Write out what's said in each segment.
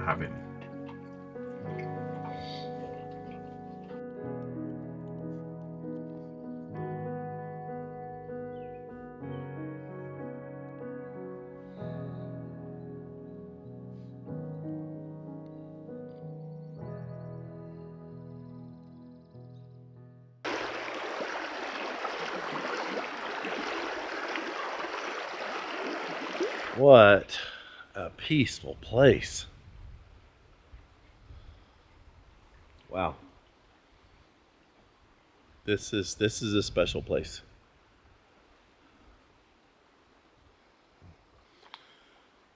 driving. What a peaceful place. Wow. This is a special place.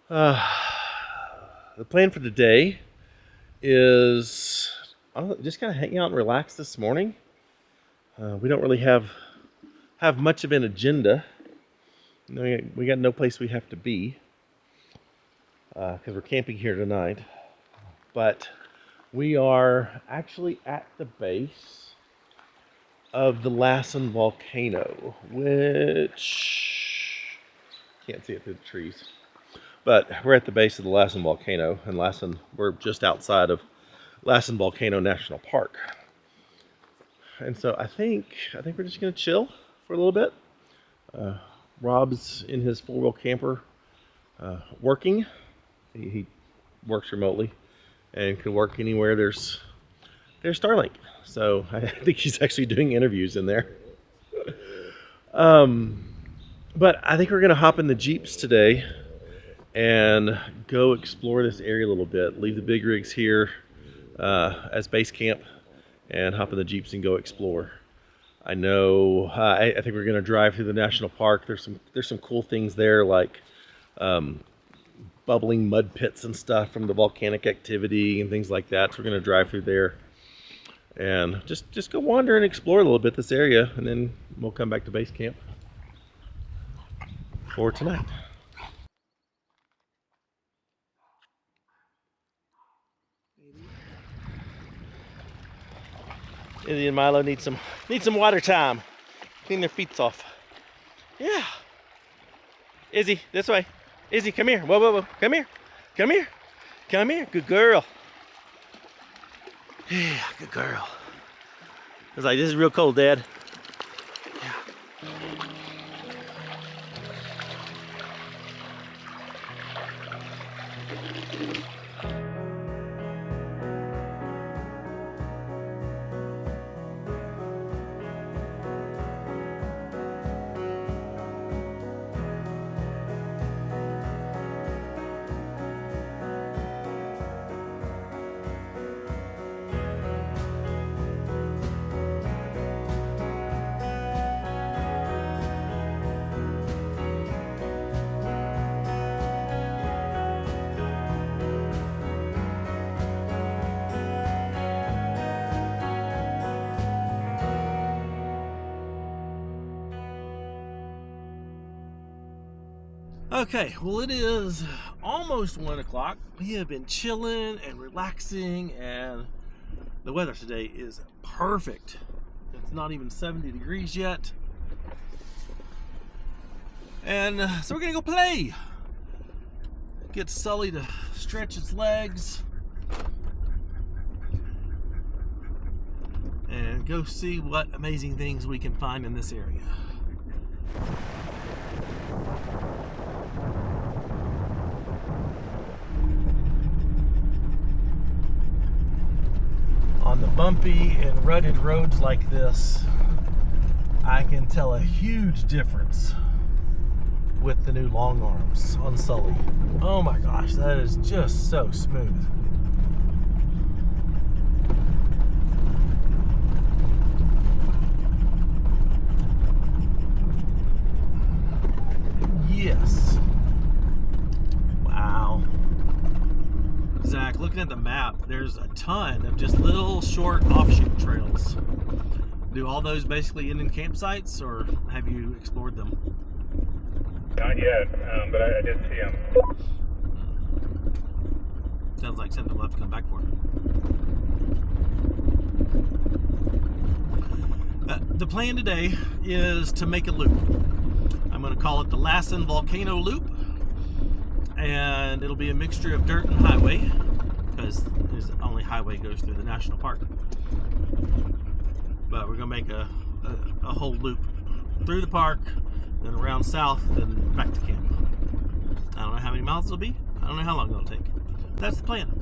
The plan for today is just kind of hang out and relax this morning. We don't really have much of an agenda. We got no place we have to be because we're camping here tonight. But we are actually at the base of the Lassen Volcano, which can't see it through the trees. But we're at the base of the Lassen Volcano, and we're just outside of Lassen Volcano National Park. And so I think we're just gonna chill for a little bit. Rob's in his four-wheel camper working. He works remotely and can work anywhere there's Starlink. So I think he's actually doing interviews in there. But I think we're going to hop in the Jeeps today and go explore this area a little bit. Leave the big rigs here as base camp and hop in the Jeeps and go explore. I know. I think we're going to drive through the national park. There's some cool things there, like bubbling mud pits and stuff from the volcanic activity and things like that. So we're going to drive through there and just go wander and explore a little bit this area, and then we'll come back to base camp for tonight. Izzy and Milo need some water time. Clean their feet off. Yeah. Izzy, this way. Izzy, come here. Whoa, whoa, whoa. Come here. Come here. Come here. Good girl. Yeah, good girl. I was like, this is real cold, Dad. Yeah. Okay, well, it is almost 1 o'clock. We have been chilling and relaxing, and the weather today is perfect. It's not even 70 degrees yet. And so we're gonna go play. Get Sully to stretch its legs and go see what amazing things we can find in this area. On the bumpy and rutted roads like this, I can tell a huge difference with the new long arms on Sully. Oh my gosh, that is just so smooth. Yes. Wow. Zach, looking at the map, there's a ton of just little short offshoot trails. Do all those basically end in campsites, or have you explored them? Not yet, but I did see them. Sounds like something we'll have to come back for. The plan today is to make a loop. I'm going to call it the Lassen Volcano Loop, and it'll be a mixture of dirt and highway. because his only highway goes through the national park. But we're gonna make a whole loop through the park, then around south, then back to camp. I don't know how many miles it'll be. I don't know how long it'll take. That's the plan.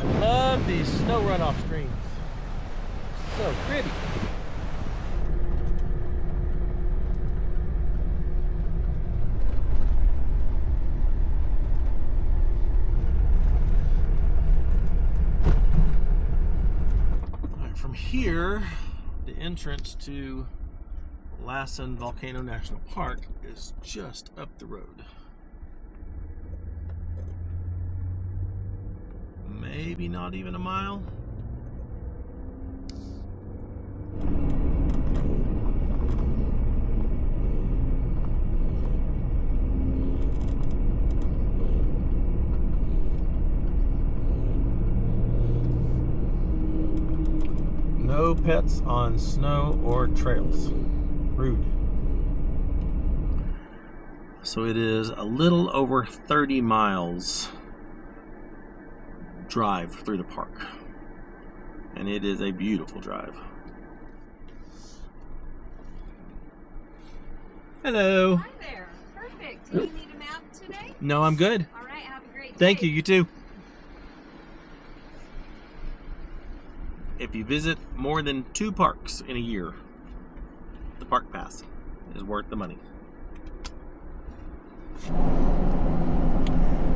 I love these snow runoff streams. So pretty. From here, the entrance to Lassen Volcano National Park is just up the road. Maybe not even a mile. No pets on snow or trails. Rude. So it is a little over 30 miles drive through the park. And it is a beautiful drive. Hello. Hi there. Perfect. Do you need a map today? No, I'm good. All right. Have a great day. Thank you. You too. If you visit more than 2 parks in a year, the park pass is worth the money.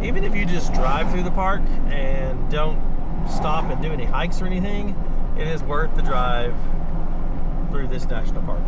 Even if you just drive through the park and don't stop and do any hikes or anything, it is worth the drive through this national park.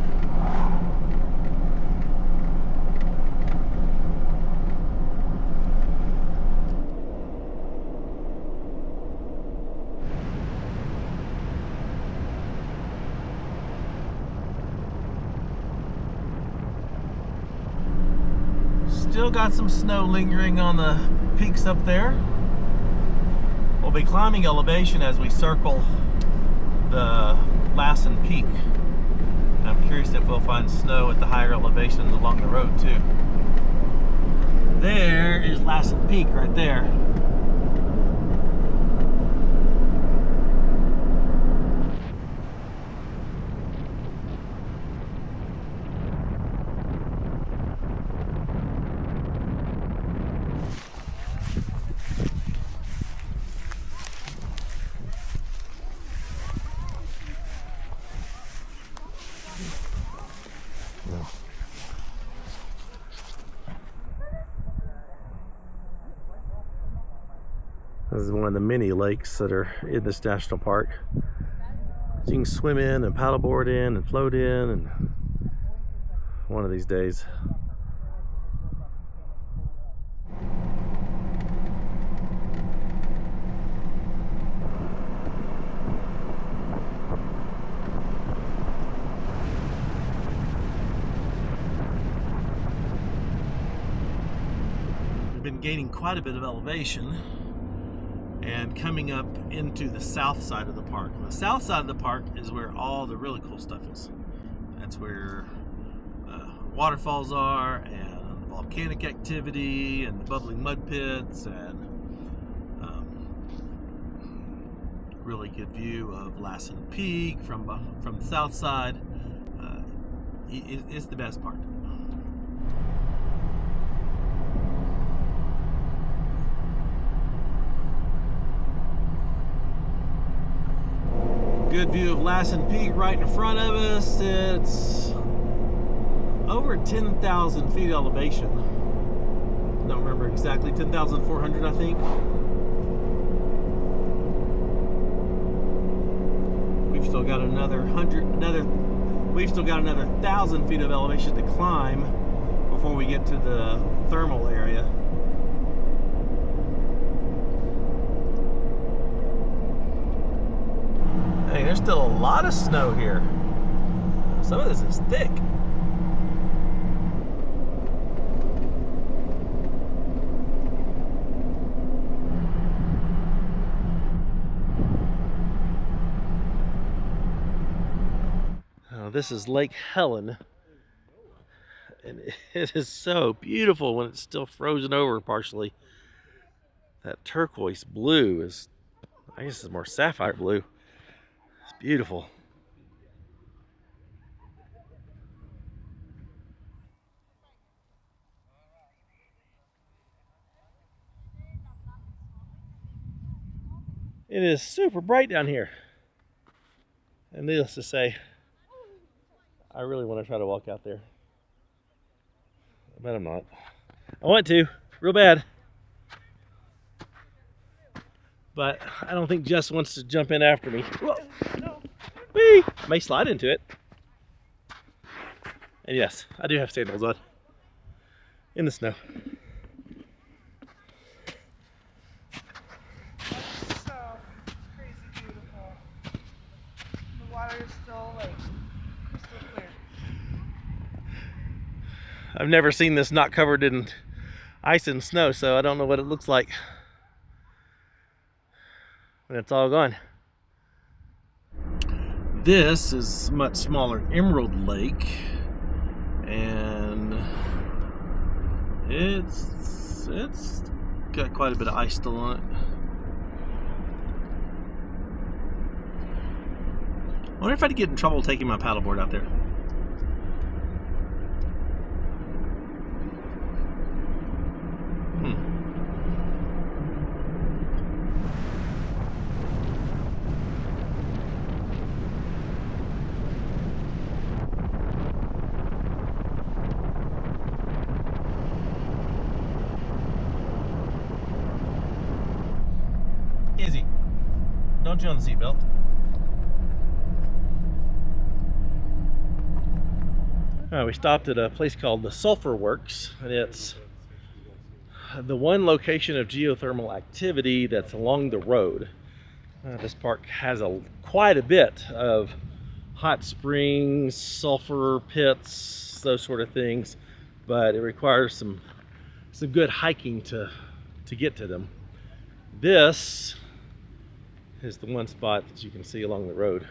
Still got some snow lingering on the peaks up there. We'll be climbing elevation as we circle the Lassen Peak. And I'm curious if we'll find snow at the higher elevations along the road too. There is Lassen Peak right there. This is one of the many lakes that are in this national park. You can swim in and paddleboard in and float in, and one of these days. We've been gaining quite a bit of elevation and coming up into the south side of the park. And the south side of the park is where all the really cool stuff is. That's where waterfalls are, and volcanic activity, and the bubbling mud pits, and really good view of Lassen Peak from the south side. It's the best part. Good view of Lassen Peak right in front of us. It's over 10,000 feet elevation. Don't remember exactly, 10,400 I think. We've still got another 1,000 feet of elevation to climb before we get to the thermal area. Hey, there's still a lot of snow here. Some of this is thick. This is Lake Helen, and it is so beautiful when it's still frozen over partially. That turquoise blue is, I guess it's more sapphire blue. It's beautiful. It is super bright down here. And needless to say, I really want to try to walk out there. But I'm not. I want to, real bad. But I don't think Jess wants to jump in after me. Whoa, no. Whee! I may slide into it. And yes, I do have sandals on. In the snow. So crazy beautiful. The water is still like crystal clear. I've never seen this not covered in ice and snow, so I don't know what it looks like when it's all gone. This is much smaller Emerald Lake, and it's got quite a bit of ice still on it. I wonder if I'd get in trouble taking my paddleboard out there. Easy. Don't you on the seatbelt. We stopped at a place called the Sulphur Works, and it's the one location of geothermal activity that's along the road. This park has quite a bit of hot springs, sulfur pits, those sort of things, but it requires some good hiking to get to them. This is the one spot that you can see along the road.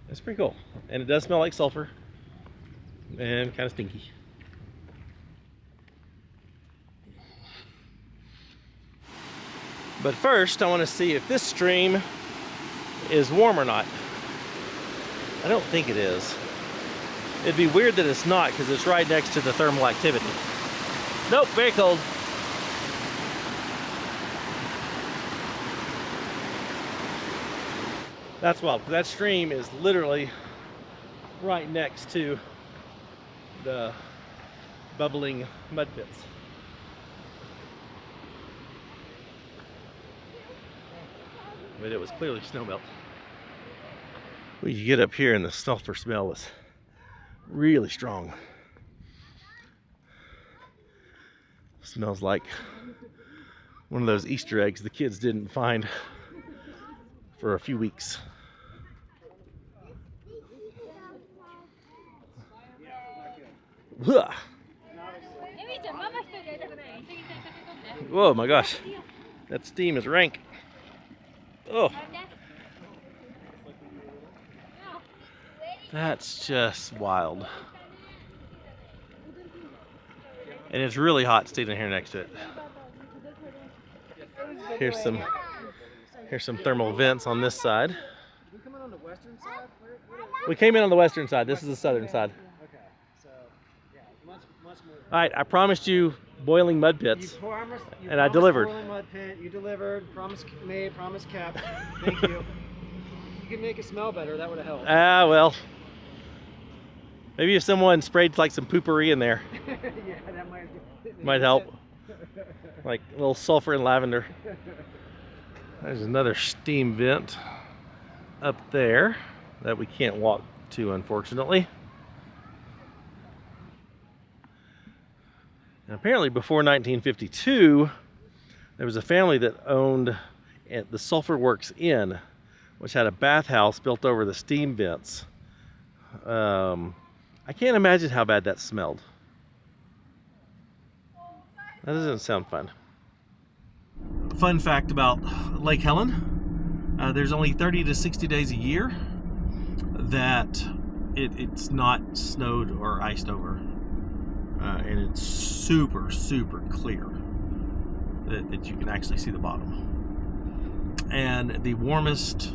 It's pretty cool, and it does smell like sulfur and kind of stinky. But first I want to see if this stream is warm or not. I don't think it is. It'd be weird that it's not, because it's right next to the thermal activity. Nope, very cold. That's wild. That stream is literally right next to the bubbling mud pits. But it was clearly snowmelt. When you get up here and the sulfur smell is really strong. Smells like one of those Easter eggs the kids didn't find for a few weeks. Whoa, my gosh, that steam is rank. Oh, that's just wild. And it's really hot standing here next to it. Here's some thermal vents on this side. We come in on the western side? We came in on the western side. This is the southern side. Okay, so yeah, much more. All right, I promised you boiling mud pits, and I delivered. Boiling mud pit, you delivered. Promise made, promise kept. Thank you. You could make it smell better. That would have helped. Ah, well, maybe if someone sprayed like some poopery in there, Yeah, that might help. Like a little sulfur and lavender. There's another steam vent up there that we can't walk to, unfortunately. And apparently before 1952, there was a family that owned at the Sulphur Works Inn, which had a bathhouse built over the steam vents. I can't imagine how bad that smelled. That doesn't sound fun. Fun fact about Lake Helen, there's only 30 to 60 days a year that it's not snowed or iced over, and it's super clear that you can actually see the bottom. And the warmest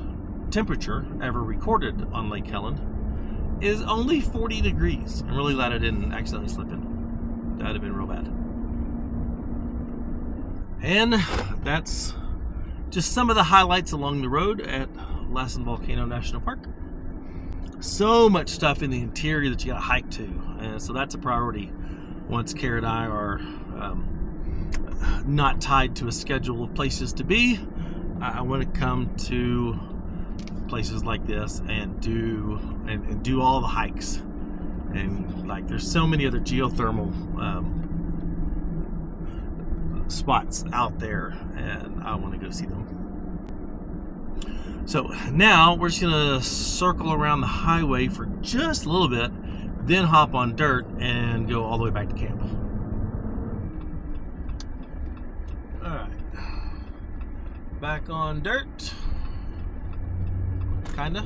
temperature ever recorded on Lake Helen is only 40 degrees. I'm really glad I didn't accidentally slip in. That would have been real bad. And that's just some of the highlights along the road at Lassen Volcano National Park. So much stuff in the interior that you gotta hike to, and so that's a priority once Kara and I are not tied to a schedule of places to be. I want to come to places like this and do all the hikes, and like there's so many other geothermal spots out there, and I want to go see them. So now we're just gonna circle around the highway for just a little bit, then hop on dirt and go all the way back to camp. Alright, back on dirt, kinda,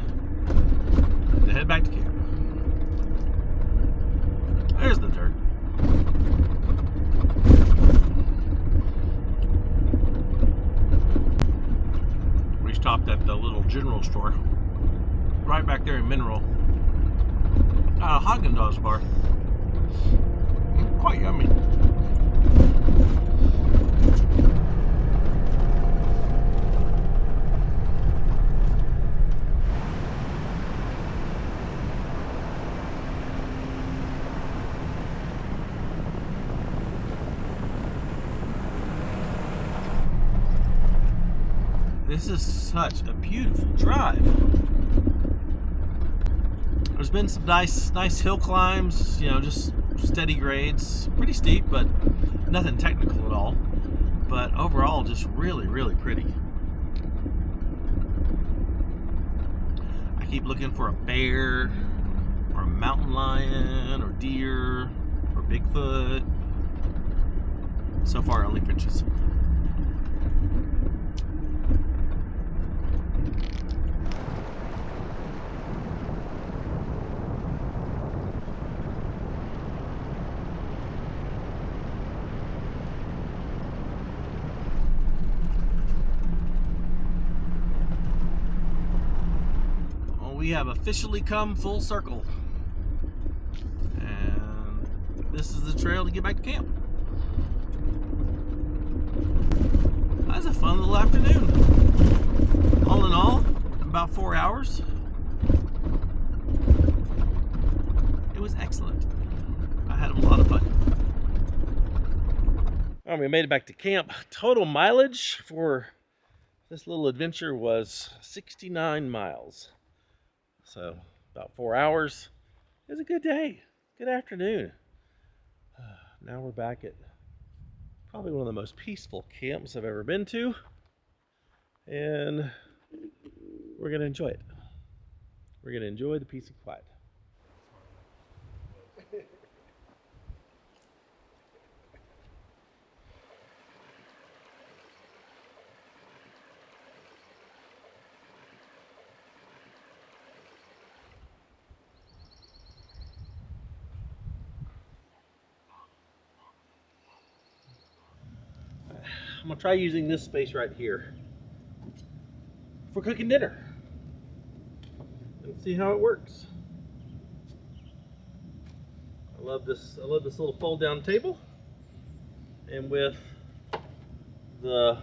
to head back to camp. There's the dirt. We stopped at the little general store right back there in Mineral. Got a Haagen-Dazs bar. Quite yummy. This is such a beautiful drive. There's been some nice hill climbs, you know, just steady grades, pretty steep, but nothing technical at all. But overall, just really pretty. I keep looking for a bear, or a mountain lion, or deer, or Bigfoot. So far, only finches. We have officially come full circle, and this is the trail to get back to camp. That was a fun little afternoon. All in all, about 4 hours. It was excellent. I had a lot of fun. Well, we made it back to camp. Total mileage for this little adventure was 69 miles. So about 4 hours. It was a good day, good afternoon. Now we're back at probably one of the most peaceful camps I've ever been to, and we're gonna enjoy it. We're gonna enjoy the peace and quiet. I'm gonna try using this space right here for cooking dinner and see how it works. I love this little fold down table, and with the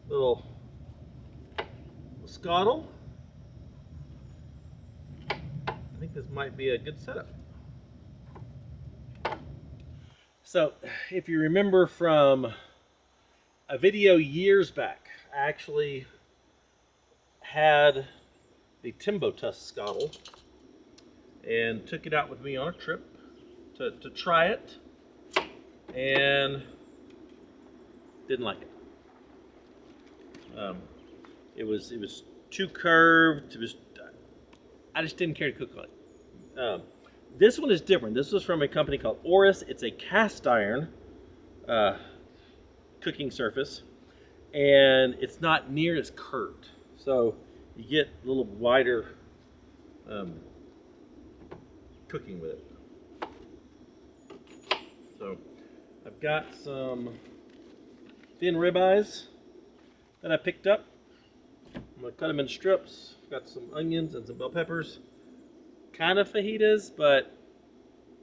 little scuttle, I think this might be a good setup. So if you remember from a video years back, I actually had the Timbo Tusk scuttle and took it out with me on a trip to try it, and didn't like it. It was too curved. I just didn't care to cook on it. This one is different. This was from a company called Oris. It's a cast iron cooking surface, and it's not near as curved. So you get a little wider cooking with it. So I've got some thin ribeyes that I picked up. I'm gonna cut them in strips. Got some onions and some bell peppers. Kind of fajitas, but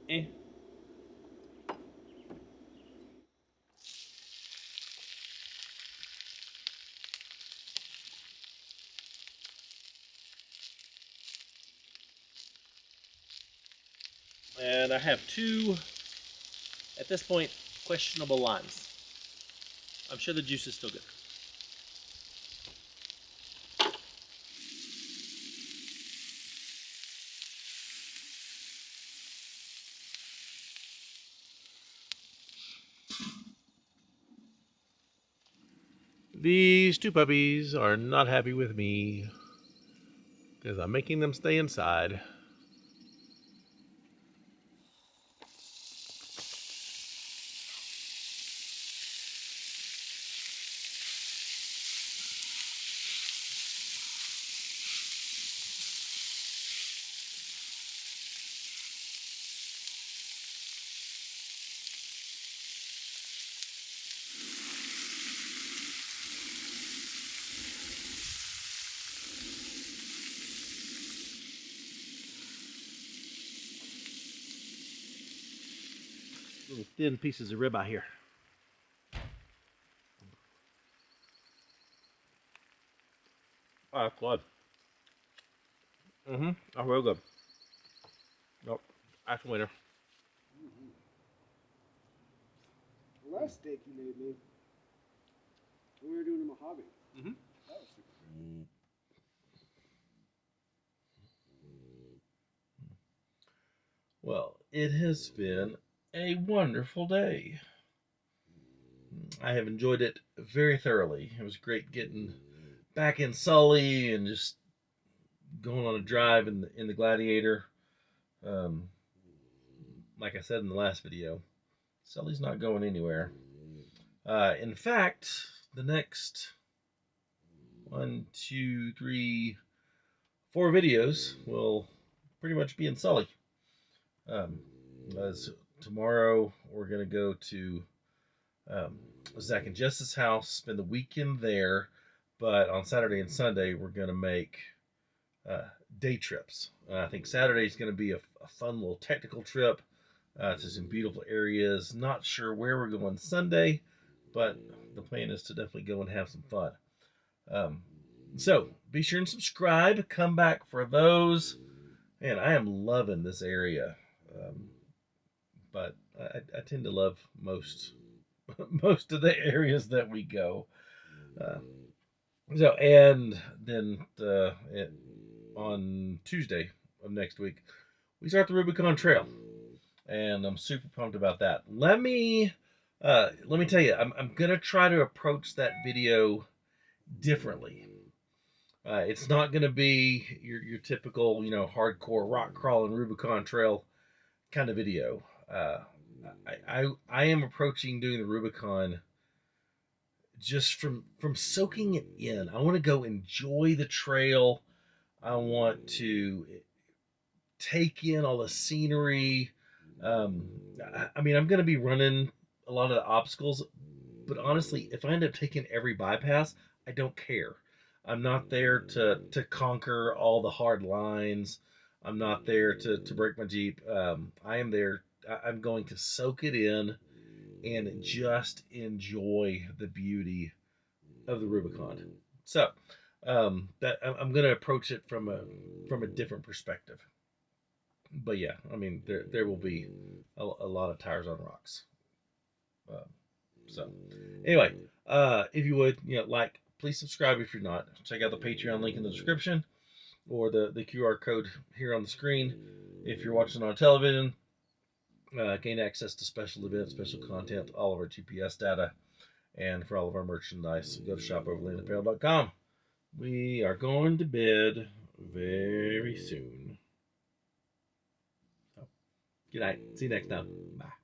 eh. And I have two, at this point, questionable limes. I'm sure the juice is still good. These two puppies are not happy with me because I'm making them stay inside. Little thin pieces of ribeye here. Oh, that's good. That's real good. Nope, that's a winner. The last steak you made me, when we were doing the Mojave. Mhm. That was super good. Well, it has been a wonderful day. I have enjoyed it very thoroughly. It was great getting back in Sully and just going on a drive in the Gladiator. Um, like I said in the last video, Sully's not going anywhere. In fact, the next 1, 2, 3, 4 videos will pretty much be in Sully. As tomorrow we're gonna go to Zach and Jess's house, spend the weekend there, but on Saturday and Sunday we're gonna make day trips. I think Saturday is gonna be a fun little technical trip to some beautiful areas. Not sure where we're going Sunday, but the plan is to definitely go and have some fun. So be sure and subscribe. Come back for those. Man, I am loving this area, but I tend to love most most of the areas that we go. And then on Tuesday of next week, we start the Rubicon Trail, and I'm super pumped about that. Let me tell you, I'm gonna try to approach that video differently. It's not gonna be your typical, hardcore rock crawling Rubicon Trail kind of video. I am approaching doing the Rubicon just from soaking it in. I want to go enjoy the trail. I want to take in all the scenery. I'm going to be running a lot of the obstacles, but honestly, if I end up taking every bypass, I don't care. I'm not there to conquer all the hard lines. I'm not there to break my Jeep. I am there. I'm going to soak it in and just enjoy the beauty of the Rubicon. So that I'm going to approach it from a different perspective. But yeah, there will be a lot of tires on rocks. So anyway, if you would, please subscribe if you're not. Check out the Patreon link in the description or the QR code here on the screen. If you're watching on television, gain access to special events, special content, all of our GPS data, and for all of our merchandise, go to shopoverlandapparel.com. We are going to bed very soon. So, good night. See you next time. Bye.